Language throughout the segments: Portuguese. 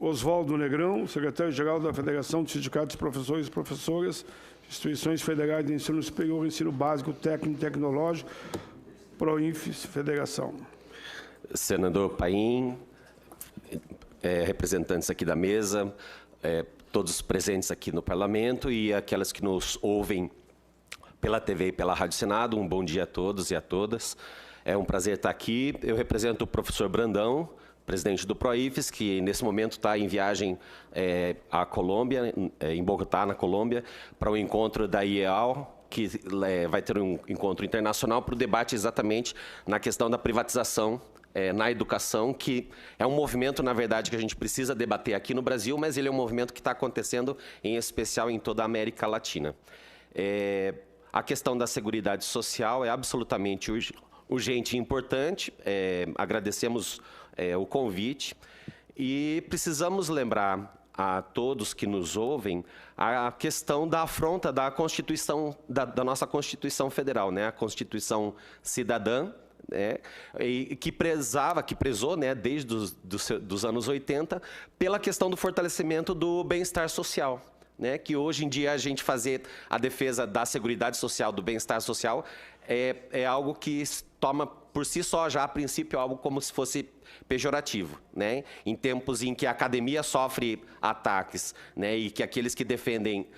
Oswaldo Negrão, secretário-geral da Federação de Sindicatos de Professores e Professoras, Instituições Federais de Ensino Superior, Ensino Básico, Técnico e Tecnológico, Proinfes Federação. Senador Paim, representantes aqui da mesa, todos presentes aqui no Parlamento e aquelas que nos ouvem pela TV e pela Rádio Senado, um bom dia a todos e a todas. É um prazer estar aqui. Eu represento o professor Brandão, presidente do Proifes, que nesse momento está em viagem à Colômbia, em Bogotá, na Colômbia, para o encontro da IEAL, que vai ter um encontro internacional para o debate exatamente na questão da privatização na educação, que é um movimento, na verdade, que a gente precisa debater aqui no Brasil, mas ele é um movimento que está acontecendo, em especial, em toda a América Latina. A questão da Seguridade Social é absolutamente urgente e importante. Agradecemos o convite e precisamos lembrar a todos que nos ouvem a questão da afronta da Constituição, da nossa Constituição Federal, né? A Constituição Cidadã, e que prezou, né, desde os anos 80, pela questão do fortalecimento do bem-estar social. Né, que hoje em dia a gente fazer a defesa da Seguridade Social, do bem-estar social, é algo que toma por si só já, a princípio, algo como se fosse pejorativo. Né? Em tempos em que a academia sofre ataques, né, e que aqueles que defendem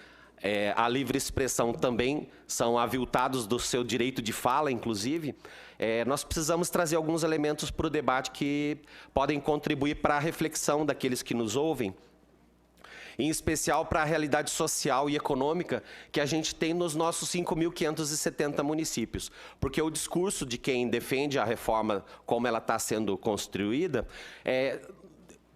a livre expressão também são aviltados do seu direito de fala, inclusive, nós precisamos trazer alguns elementos para o debate que podem contribuir para a reflexão daqueles que nos ouvem, em especial para a realidade social e econômica que a gente tem nos nossos 5.570 municípios. Porque o discurso de quem defende a reforma como ela está sendo construída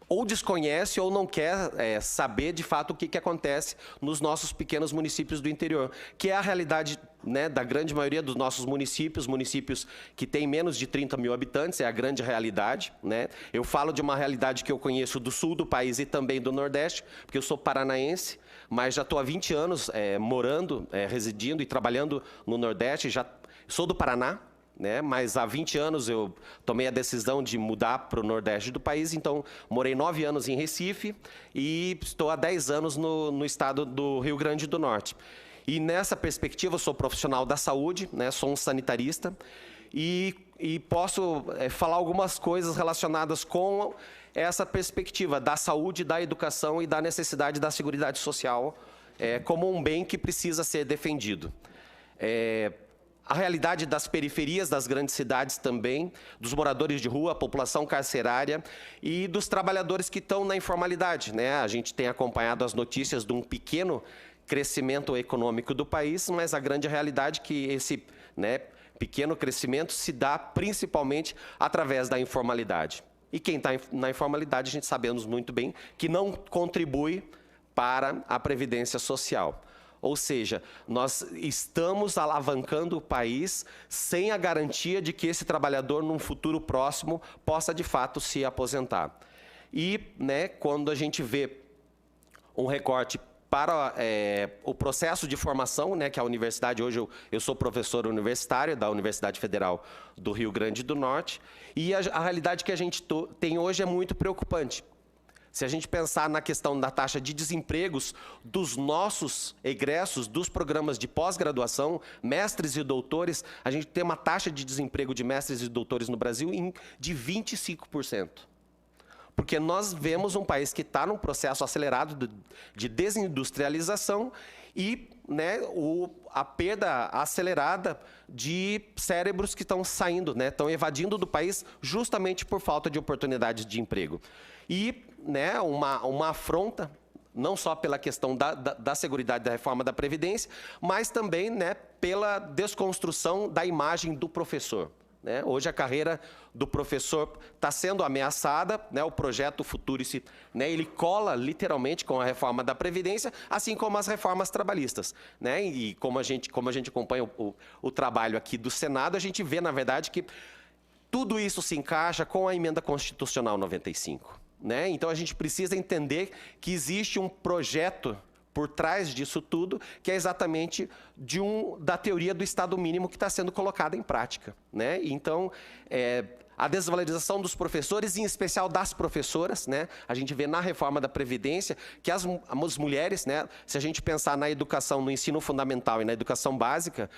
ou desconhece ou não quer saber de fato o que acontece nos nossos pequenos municípios do interior, que é a realidade, né, da grande maioria dos nossos municípios que têm menos de 30 mil habitantes, é a grande realidade. Né? Eu falo de uma realidade que eu conheço do sul do país e também do Nordeste, porque eu sou paranaense, mas já estou há 20 anos morando, residindo e trabalhando no Nordeste, já sou do Paraná, né? Mas há 20 anos eu tomei a decisão de mudar para o Nordeste do país, então morei 9 anos em Recife e estou há 10 anos no estado do Rio Grande do Norte. E nessa perspectiva eu sou profissional da saúde, né? Sou um sanitarista e posso falar algumas coisas relacionadas com essa perspectiva da saúde, da educação e da necessidade da Seguridade Social como um bem que precisa ser defendido. A realidade das periferias das grandes cidades também, dos moradores de rua, a população carcerária e dos trabalhadores que estão na informalidade. Né? A gente tem acompanhado as notícias de um pequeno crescimento econômico do país, mas a grande realidade é que esse, né, pequeno crescimento se dá principalmente através da informalidade. E quem está na informalidade, a gente sabemos muito bem que não contribui para a Previdência Social. Ou seja, nós estamos alavancando o país sem a garantia de que esse trabalhador, num futuro próximo, possa, de fato, se aposentar. E, né, quando a gente vê um recorte para o processo de formação, né, que a universidade, hoje eu sou professor universitário da Universidade Federal do Rio Grande do Norte, e a realidade que a gente tem hoje é muito preocupante. Se a gente pensar na questão da taxa de desempregos dos nossos egressos, dos programas de pós-graduação, mestres e doutores, a gente tem uma taxa de desemprego de mestres e doutores no Brasil de 25%. Porque nós vemos um país que está num processo acelerado de desindustrialização e, né, a perda acelerada de cérebros que estão saindo, né, estão evadindo do país justamente por falta de oportunidades de emprego. E, né, uma afronta, não só pela questão da Seguridade, da reforma da Previdência, mas também, né, pela desconstrução da imagem do professor. Né? Hoje a carreira do professor está sendo ameaçada, né? O projeto Futurice, né, ele cola literalmente com a reforma da Previdência, assim como as reformas trabalhistas. Né? E como a gente acompanha o trabalho aqui do Senado, a gente vê, na verdade, que tudo isso se encaixa com a Emenda Constitucional 95. Né? Então a gente precisa entender que existe um projeto por trás disso tudo, que é exatamente da teoria do Estado mínimo que está sendo colocada em prática. Né? Então, a desvalorização dos professores, em especial das professoras, né? A gente vê na reforma da Previdência que as mulheres, né? Se a gente pensar na educação, no ensino fundamental e na educação básica,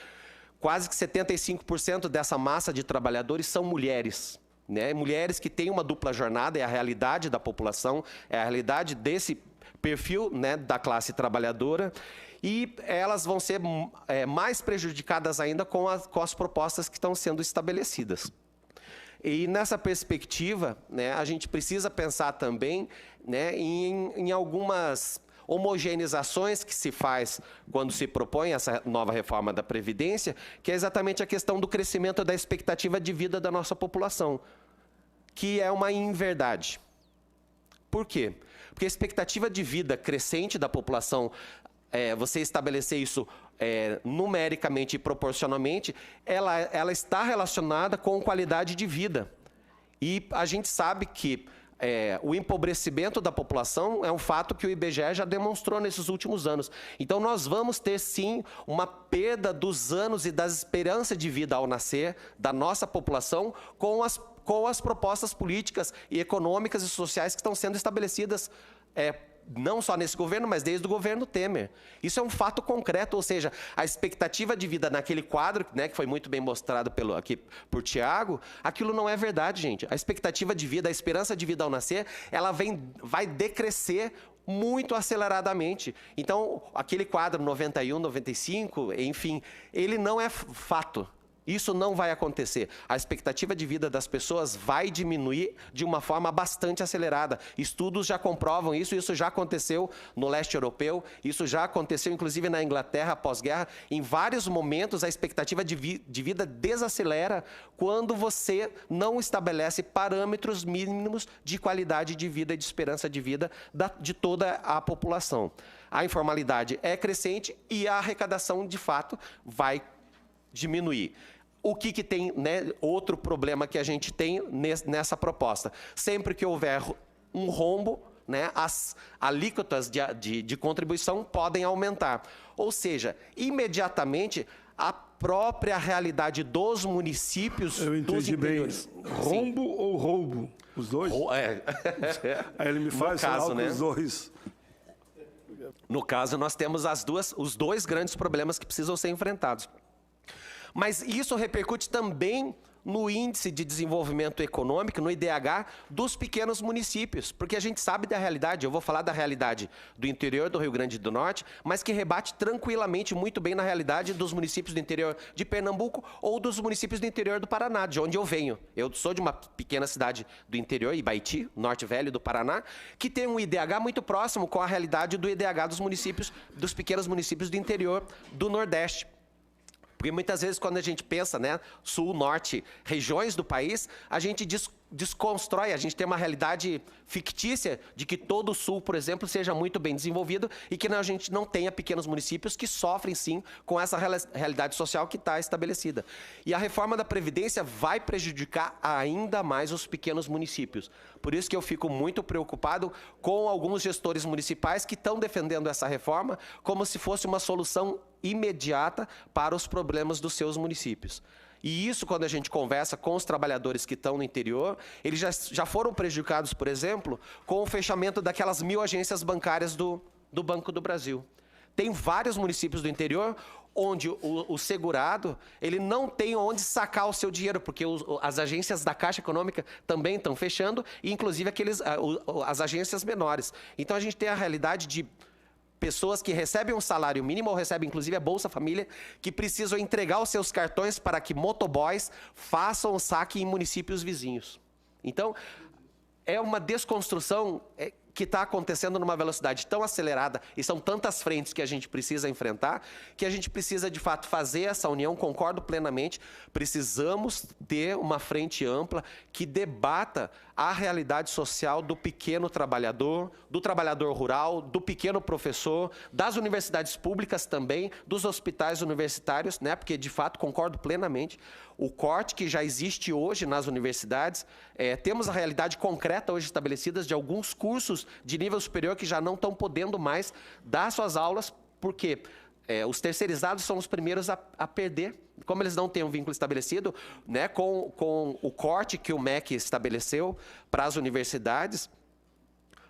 quase que 75% dessa massa de trabalhadores são mulheres, né? Mulheres que têm uma dupla jornada, é a realidade da população, é a realidade desse perfil, né, da classe trabalhadora, e elas vão ser mais prejudicadas ainda com as propostas que estão sendo estabelecidas. E nessa perspectiva, né, a gente precisa pensar também, né, em algumas homogeneizações que se faz quando se propõe essa nova reforma da Previdência, que é exatamente a questão do crescimento da expectativa de vida da nossa população, que é uma inverdade. Por quê? Porque a expectativa de vida crescente da população, você estabelecer isso numericamente e proporcionalmente, ela está relacionada com qualidade de vida. E a gente sabe que o empobrecimento da população é um fato que o IBGE já demonstrou nesses últimos anos. Então, nós vamos ter, sim, uma perda dos anos e das esperanças de vida ao nascer da nossa população com as propostas políticas e econômicas e sociais que estão sendo estabelecidas não só nesse governo, mas desde o governo Temer. Isso é um fato concreto, ou seja, a expectativa de vida naquele quadro, né, que foi muito bem mostrado aqui por Tiago, aquilo não é verdade, gente. A expectativa de vida, a esperança de vida ao nascer, ela vai decrescer muito aceleradamente. Então, aquele quadro 91, 95, enfim, ele não é fato. Isso não vai acontecer. A expectativa de vida das pessoas vai diminuir de uma forma bastante acelerada. Estudos já comprovam isso, isso já aconteceu no leste europeu, isso já aconteceu inclusive na Inglaterra pós-guerra. Em vários momentos a expectativa de vida desacelera quando você não estabelece parâmetros mínimos de qualidade de vida e de esperança de vida de toda a população. A informalidade é crescente e a arrecadação, de fato, vai diminuir. O que tem, né, outro problema que a gente tem nessa proposta? Sempre que houver um rombo, né, as alíquotas de contribuição podem aumentar. Ou seja, imediatamente, a própria realidade dos municípios... Eu entendi bem. Rombo Sim. Ou roubo? Os dois? Aí ele me faz falar com os dois. No caso, nós temos os dois grandes problemas que precisam ser enfrentados. Mas isso repercute também no Índice de Desenvolvimento Econômico, no IDH, dos pequenos municípios. Porque a gente sabe da realidade, eu vou falar da realidade do interior do Rio Grande do Norte, mas que rebate tranquilamente muito bem na realidade dos municípios do interior de Pernambuco ou dos municípios do interior do Paraná, de onde eu venho. Eu sou de uma pequena cidade do interior, Ibaiti, Norte Velho do Paraná, que tem um IDH muito próximo com a realidade do IDH dos pequenos municípios do interior do Nordeste. Porque muitas vezes, quando a gente pensa, né, sul, norte, regiões do país, a gente desconstrói, a gente tem uma realidade fictícia de que todo o sul, por exemplo, seja muito bem desenvolvido e que a gente não tenha pequenos municípios que sofrem, sim, com essa realidade social que está estabelecida. E a reforma da Previdência vai prejudicar ainda mais os pequenos municípios. Por isso que eu fico muito preocupado com alguns gestores municipais que estão defendendo essa reforma como se fosse uma solução imediata para os problemas dos seus municípios. E isso, quando a gente conversa com os trabalhadores que estão no interior, eles já foram prejudicados, por exemplo, com o fechamento daquelas 1000 agências bancárias do Banco do Brasil. Tem vários municípios do interior onde o segurado ele não tem onde sacar o seu dinheiro, porque as agências da Caixa Econômica também estão fechando, e inclusive as agências menores. Então, a gente tem a realidade de pessoas que recebem um salário mínimo ou recebem, inclusive, a Bolsa Família, que precisam entregar os seus cartões para que motoboys façam o saque em municípios vizinhos. Então, é uma desconstrução que está acontecendo numa velocidade tão acelerada e são tantas frentes que a gente precisa enfrentar, que a gente precisa, de fato, fazer essa união, concordo plenamente, precisamos ter uma frente ampla que debata a realidade social do pequeno trabalhador, do trabalhador rural, do pequeno professor, das universidades públicas também, dos hospitais universitários, né? Porque, de fato, concordo plenamente, o corte que já existe hoje nas universidades, temos a realidade concreta hoje estabelecida de alguns cursos de nível superior que já não estão podendo mais dar suas aulas, porque os terceirizados são os primeiros a perder. Como eles não têm um vínculo estabelecido, né, com o corte que o MEC estabeleceu para as universidades,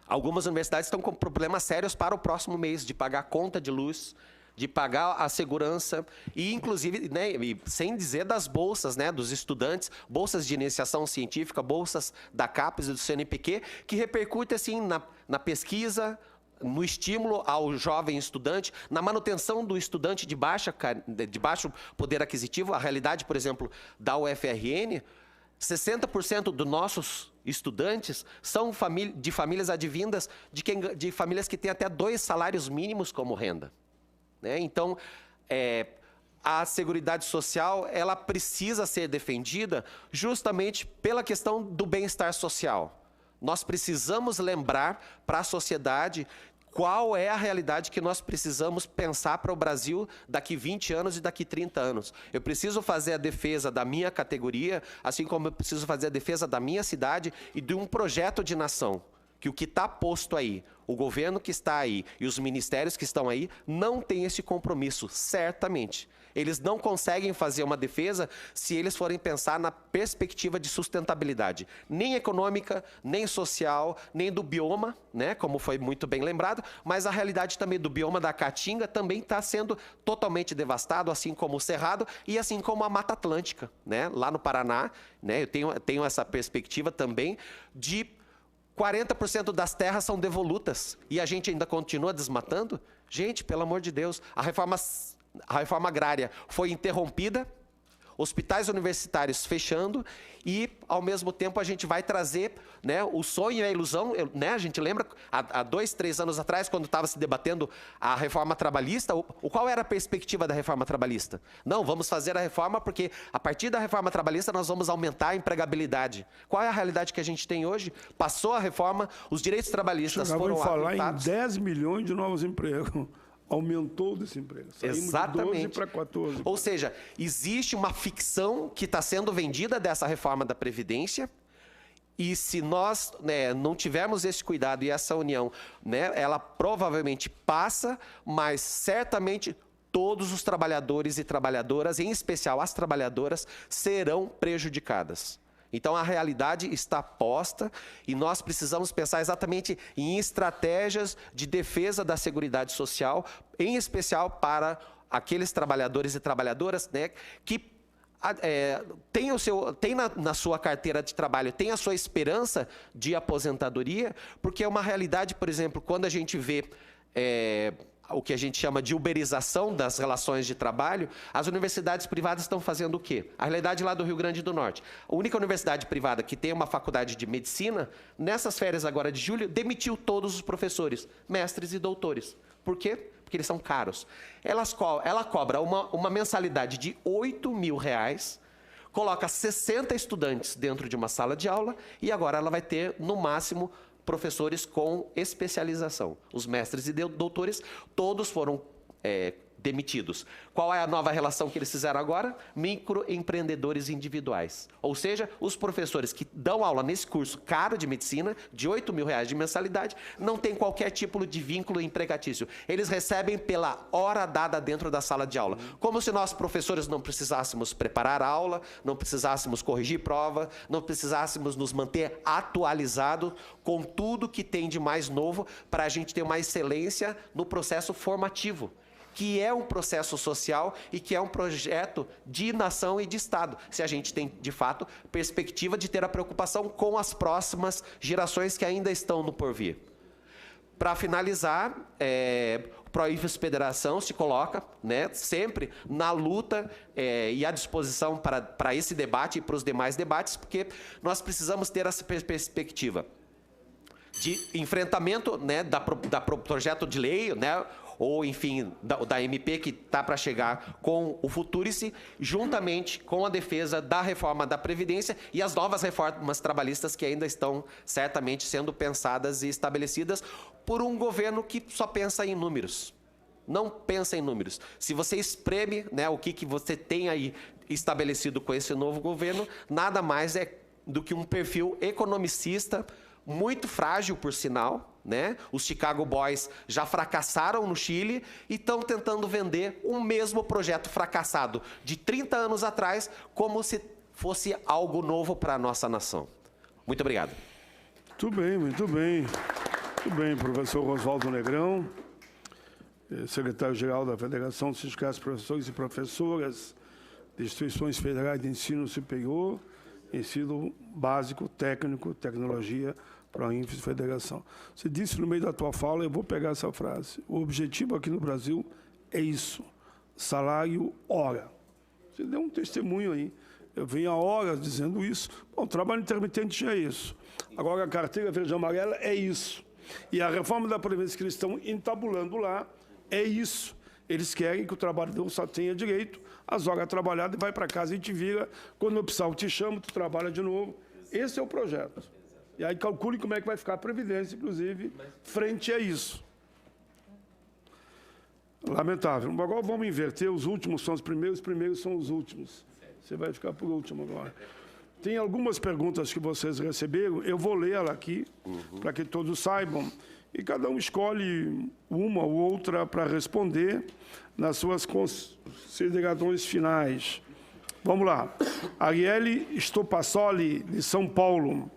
algumas universidades estão com problemas sérios para o próximo mês, de pagar a conta de luz, de pagar a segurança, e inclusive, né, e sem dizer das bolsas, né, dos estudantes, bolsas de iniciação científica, bolsas da CAPES e do CNPq, que repercute assim, na pesquisa, no estímulo ao jovem estudante, na manutenção do estudante de baixo poder aquisitivo. A realidade, por exemplo, da UFRN, 60% dos nossos estudantes são de famílias advindas de famílias que têm até 2 salários mínimos como renda. Né? Então, a Seguridade Social, ela precisa ser defendida justamente pela questão do bem-estar social. Nós precisamos lembrar para a sociedade qual é a realidade que nós precisamos pensar para o Brasil daqui 20 anos e daqui 30 anos. Eu preciso fazer a defesa da minha categoria, assim como eu preciso fazer a defesa da minha cidade e de um projeto de nação. Que o que está posto aí, o governo que está aí e os ministérios que estão aí, não têm esse compromisso, certamente. Eles não conseguem fazer uma defesa se eles forem pensar na perspectiva de sustentabilidade, nem econômica, nem social, nem do bioma, né, como foi muito bem lembrado, mas a realidade também do bioma da Caatinga também está sendo totalmente devastado, assim como o Cerrado e assim como a Mata Atlântica, né, lá no Paraná, né, eu tenho essa perspectiva também de 40% das terras são devolutas e a gente ainda continua desmatando? Gente, pelo amor de Deus, a reforma agrária foi interrompida, hospitais universitários fechando e, ao mesmo tempo, a gente vai trazer, né, o sonho e a ilusão. Né, a gente lembra, há 2, 3 anos atrás, quando estava se debatendo a reforma trabalhista, qual era a perspectiva da reforma trabalhista? Não, vamos fazer a reforma porque, a partir da reforma trabalhista, nós vamos aumentar a empregabilidade. Qual é a realidade que a gente tem hoje? Passou a reforma, os direitos trabalhistas foram falar aumentados. em 10 milhões de novos empregos. Aumentou o desemprego. Saímos Exatamente. De 12 para 14. Ou seja, existe uma ficção que está sendo vendida dessa reforma da Previdência e se nós, né, não tivermos esse cuidado e essa união, né, ela provavelmente passa, mas certamente todos os trabalhadores e trabalhadoras, em especial as trabalhadoras, serão prejudicadas. Então, a realidade está posta e nós precisamos pensar exatamente em estratégias de defesa da Seguridade Social, em especial para aqueles trabalhadores e trabalhadoras, né, que tem na sua carteira de trabalho, tem a sua esperança de aposentadoria, porque é uma realidade, por exemplo, quando a gente vê o que a gente chama de uberização das relações de trabalho, as universidades privadas estão fazendo o quê? A realidade lá do Rio Grande do Norte. A única universidade privada que tem uma faculdade de medicina, nessas férias agora de julho, demitiu todos os professores, mestres e doutores. Por quê? Porque eles são caros. Ela cobra uma mensalidade de R$8.000, coloca 60 estudantes dentro de uma sala de aula e agora ela vai ter, no máximo, professores com especialização. Os mestres e doutores, todos foram demitidos. Qual é a nova relação que eles fizeram agora? Microempreendedores individuais. Ou seja, os professores que dão aula nesse curso caro de medicina, de R$8.000 de mensalidade, não tem qualquer tipo de vínculo empregatício. Eles recebem pela hora dada dentro da sala de aula. Como se nós, professores, não precisássemos preparar a aula, não precisássemos corrigir prova, não precisássemos nos manter atualizados com tudo que tem de mais novo para a gente ter uma excelência no processo formativo, que é um processo social e que é um projeto de nação e de Estado, se a gente tem, de fato, perspectiva de ter a preocupação com as próximas gerações que ainda estão no porvir. Para finalizar, o Proinfos Federação se coloca, né, sempre na luta e à disposição para esse debate e para os demais debates, porque nós precisamos ter essa perspectiva de enfrentamento, né, da projeto de lei, né, ou, enfim, da MP que está para chegar com o Futurice, juntamente com a defesa da reforma da Previdência e as novas reformas trabalhistas que ainda estão certamente sendo pensadas e estabelecidas por um governo que só pensa em números. Não pensa em números. Se você espreme, né, o que você tem aí estabelecido com esse novo governo, nada mais é do que um perfil economicista muito frágil, por sinal, né? Os Chicago Boys já fracassaram no Chile e estão tentando vender o mesmo projeto fracassado de 30 anos atrás como se fosse algo novo para a nossa nação. Muito obrigado. Muito bem, muito bem. Muito bem, professor Oswaldo Negrão, secretário-geral da Federação dos Sindicatos de Professores e Professoras de Instituições Federais de Ensino Superior, Ensino Básico, Técnico, Tecnologia, Proinfes, Federação. Você disse no meio da tua fala, eu vou pegar essa frase, o objetivo aqui no Brasil é isso, salário hora. Você deu um testemunho aí. Eu venho há horas dizendo isso. Bom, o trabalho intermitente já é isso. Agora, a carteira verde e amarela é isso. E a reforma da Previdência que eles estão entabulando lá é isso. Eles querem que o trabalhador só tenha direito às horas trabalhadas e vai para casa e te vira. Quando eu precisar, eu te chamo, tu trabalha de novo. Esse é o projeto. E aí calcule como é que vai ficar a Previdência, inclusive, frente a isso. Lamentável. Agora vamos inverter. Os últimos são os primeiros são os últimos. Você vai ficar por último agora. Tem algumas perguntas que vocês receberam, eu vou ler ela aqui, para que todos saibam, e cada um escolhe uma ou outra para responder nas suas considerações finais. Vamos lá. Arielle Stopassoli, de São Paulo.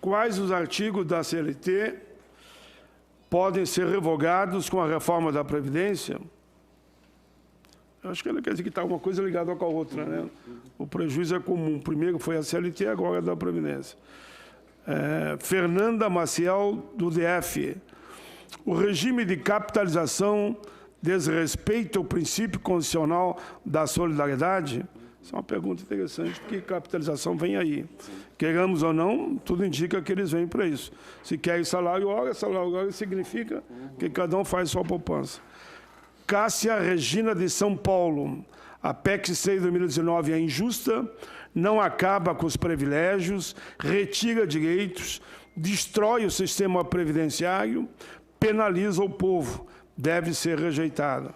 Quais os artigos da CLT podem ser revogados com a reforma da Previdência? Eu acho que ela quer dizer que está uma coisa ligada com a outra, né? O prejuízo é comum. Primeiro foi a CLT, agora é da Previdência. Fernanda Maciel, do DF. O regime de capitalização desrespeita o princípio constitucional da solidariedade? Isso é uma pergunta interessante, porque capitalização vem aí. Queiramos ou não, tudo indica que eles vêm para isso. Se querem salário hora significa que cada um faz sua poupança. Cássia Regina, de São Paulo. A PEC 6 de 2019 é injusta, não acaba com os privilégios, retira direitos, destrói o sistema previdenciário, penaliza o povo, deve ser rejeitada.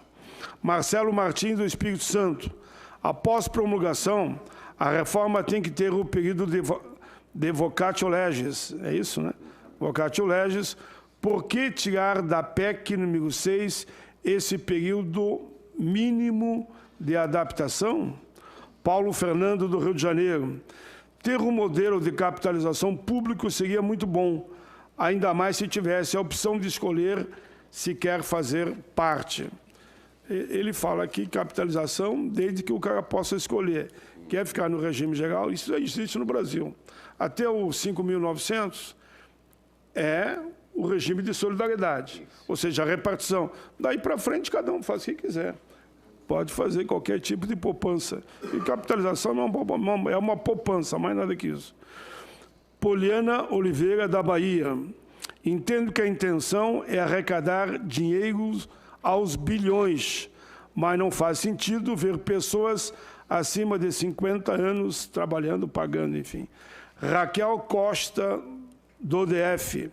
Marcelo Martins, do Espírito Santo. Após promulgação, a reforma tem que ter o período de vocatio legis. É isso, né? Vocatio legis. Por que tirar da PEC número 6 esse período mínimo de adaptação? Paulo Fernando, do Rio de Janeiro. Ter um modelo de capitalização público seria muito bom, ainda mais se tivesse a opção de escolher se quer fazer parte. Ele fala aqui capitalização desde que o cara possa escolher. Quer ficar no regime geral? Isso existe no Brasil. Até o 5.900 é o regime de solidariedade, ou seja, a repartição. Daí para frente, cada um faz o que quiser. Pode fazer qualquer tipo de poupança. E capitalização não é uma poupança, mais nada que isso. Poliana Oliveira, da Bahia. Entendo que a intenção é arrecadar dinheiros aos bilhões, mas não faz sentido ver pessoas acima de 50 anos trabalhando, pagando, enfim. Raquel Costa, do DF.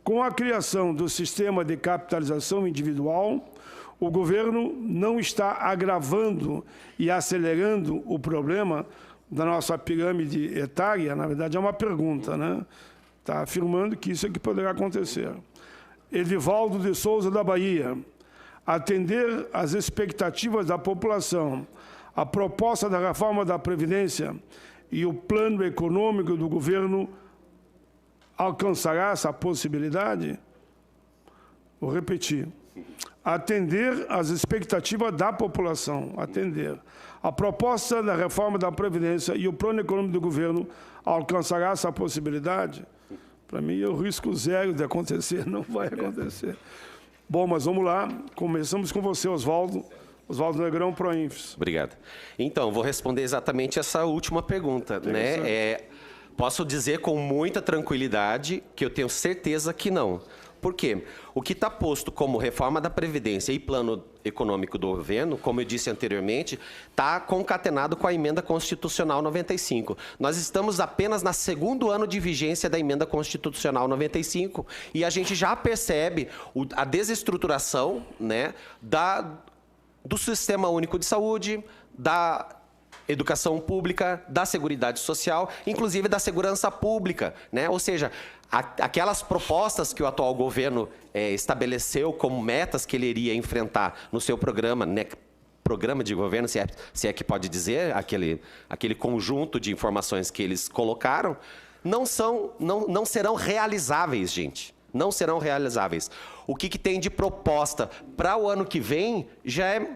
Com a criação do sistema de capitalização individual, o governo não está agravando e acelerando o problema da nossa pirâmide etária? Na verdade, é uma pergunta, né? Está afirmando que isso é que poderá acontecer. Edivaldo de Souza, da Bahia. Atender às expectativas da população, a proposta da reforma da Previdência e o plano econômico do governo alcançará essa possibilidade? Vou repetir. Atender às expectativas da população, atender. A proposta da reforma da Previdência e o plano econômico do governo alcançará essa possibilidade? Para mim, é o risco zero de acontecer, não vai acontecer. Bom, mas vamos lá. Começamos com você, Oswaldo. Oswaldo Negrão, Proinfes. Obrigado. Então, vou responder exatamente essa última pergunta, né? Posso dizer com muita tranquilidade que eu tenho certeza que não. Por quê? O que está posto como reforma da Previdência e plano econômico do governo, como eu disse anteriormente, está concatenado com a Emenda Constitucional 95. Nós estamos apenas no segundo ano de vigência da Emenda Constitucional 95 e a gente já percebe a desestruturação, né, do Sistema Único de Saúde, da educação pública, da Seguridade Social, inclusive da segurança pública, né? Ou seja, aquelas propostas que o atual governo estabeleceu como metas que ele iria enfrentar no seu programa, né? Programa de governo, se é que pode dizer, aquele conjunto de informações que eles colocaram, não serão realizáveis, gente. Não serão realizáveis. O que tem de proposta para o ano que vem já é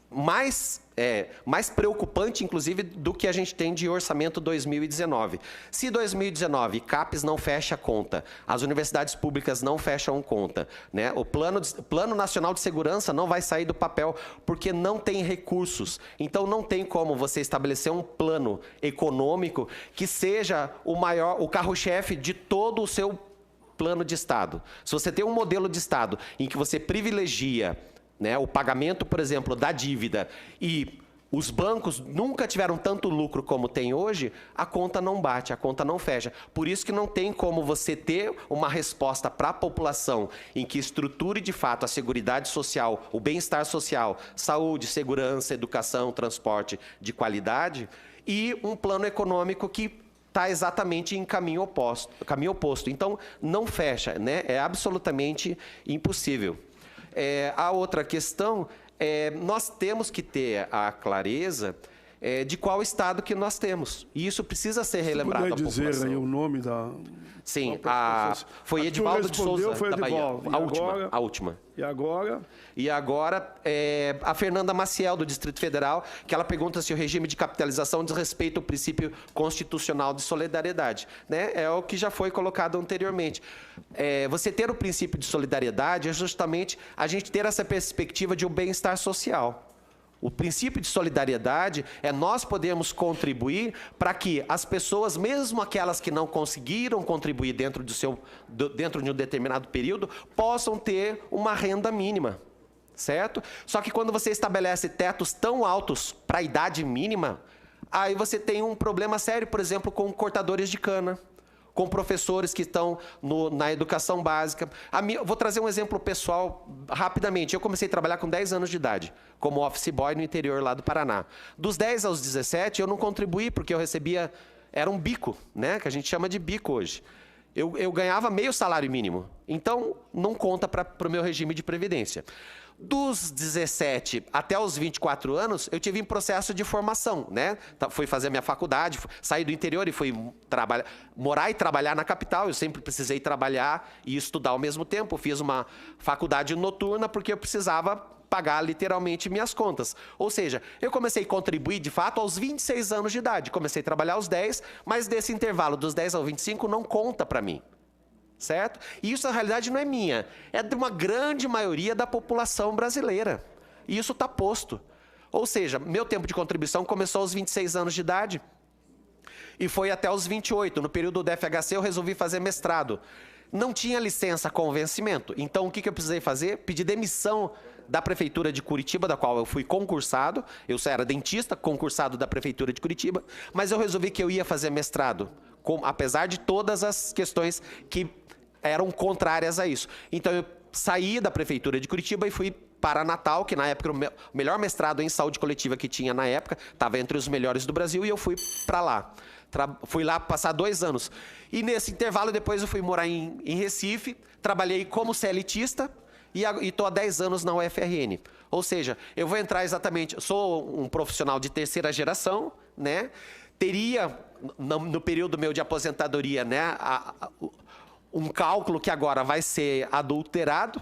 mais preocupante, inclusive, do que a gente tem de orçamento 2019. Se 2019 CAPES não fecha a conta, as universidades públicas não fecham conta, né? O Plano Nacional de Segurança não vai sair do papel porque não tem recursos. Então, não tem como você estabelecer um plano econômico que seja o carro-chefe de todo o seu plano de Estado. Se você tem um modelo de Estado em que você privilegia, né, o pagamento, por exemplo, da dívida, e os bancos nunca tiveram tanto lucro como tem hoje, a conta não bate, a conta não fecha. Por isso que não tem como você ter uma resposta para a população em que estruture de fato a seguridade social, o bem-estar social, saúde, segurança, educação, transporte de qualidade, e um plano econômico que está exatamente em caminho oposto. Então, não fecha, né? É absolutamente impossível. A outra questão nós temos que ter a clareza de qual estado que nós temos. E isso precisa ser relembrado à população. Você dizer aí o nome da... Sim, foi Edivaldo de Souza, da Bahia. A última. E agora? E agora, a Fernanda Maciel, do Distrito Federal, que ela pergunta se o regime de capitalização diz respeito ao princípio constitucional de solidariedade, né? É o que já foi colocado anteriormente. Você ter o princípio de solidariedade é justamente a gente ter essa perspectiva de um bem-estar social. O princípio de solidariedade é nós podermos contribuir para que as pessoas, mesmo aquelas que não conseguiram contribuir dentro de um determinado período, possam ter uma renda mínima, certo? Só que quando você estabelece tetos tão altos para a idade mínima, aí você tem um problema sério, por exemplo, com cortadores de cana, com professores que estão na educação básica. Vou trazer um exemplo pessoal rapidamente. Eu comecei a trabalhar com 10 anos de idade, como office boy no interior lá do Paraná. Dos 10 aos 17, eu não contribuí, porque eu recebia... Era um bico, né? Que a gente chama de bico hoje. Eu ganhava meio salário mínimo. Então, não conta para o meu regime de previdência. Dos 17 até os 24 anos, eu tive um processo de formação, né? Fui fazer minha faculdade, saí do interior e fui morar e trabalhar na capital. Eu sempre precisei trabalhar e estudar ao mesmo tempo. Fiz uma faculdade noturna porque eu precisava pagar literalmente minhas contas. Ou seja, eu comecei a contribuir de fato aos 26 anos de idade. Comecei a trabalhar aos 10, mas desse intervalo dos 10 aos 25 não conta para mim. Certo? E isso, na realidade, não é minha. É de uma grande maioria da população brasileira. E isso está posto. Ou seja, meu tempo de contribuição começou aos 26 anos de idade e foi até os 28. No período do FHC, eu resolvi fazer mestrado. Não tinha licença com vencimento. Então, o que eu precisei fazer? Pedir demissão da Prefeitura de Curitiba, da qual eu fui concursado. Eu era dentista, concursado da Prefeitura de Curitiba, mas eu resolvi que eu ia fazer mestrado, apesar de todas as questões que eram contrárias a isso. Então, eu saí da Prefeitura de Curitiba e fui para Natal, que na época era o melhor mestrado em saúde coletiva que tinha na época, estava entre os melhores do Brasil, e eu fui para lá. Fui lá passar 2 anos. E nesse intervalo, depois eu fui morar em Recife, trabalhei como CLTista e estou há 10 anos na UFRN. Ou seja, eu vou entrar exatamente... Sou um profissional de terceira geração, né? Teria, no período meu de aposentadoria, né, um cálculo que agora vai ser adulterado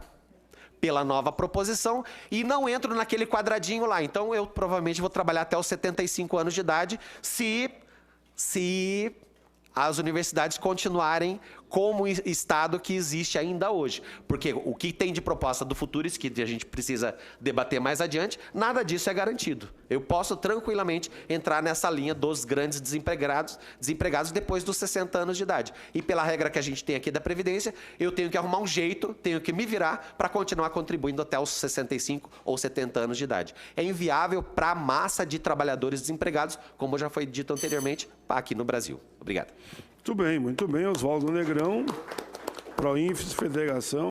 pela nova proposição e não entro naquele quadradinho lá. Então, eu provavelmente vou trabalhar até os 75 anos de idade se as universidades continuarem como estado que existe ainda hoje. Porque o que tem de proposta do Futuris, que a gente precisa debater mais adiante, nada disso é garantido. Eu posso tranquilamente entrar nessa linha dos grandes desempregados depois dos 60 anos de idade. E pela regra que a gente tem aqui da Previdência, eu tenho que arrumar um jeito, tenho que me virar para continuar contribuindo até os 65 ou 70 anos de idade. É inviável para a massa de trabalhadores desempregados, como já foi dito anteriormente, aqui no Brasil. Obrigado. Muito bem, Oswaldo Negrão, Proinfes, Federação.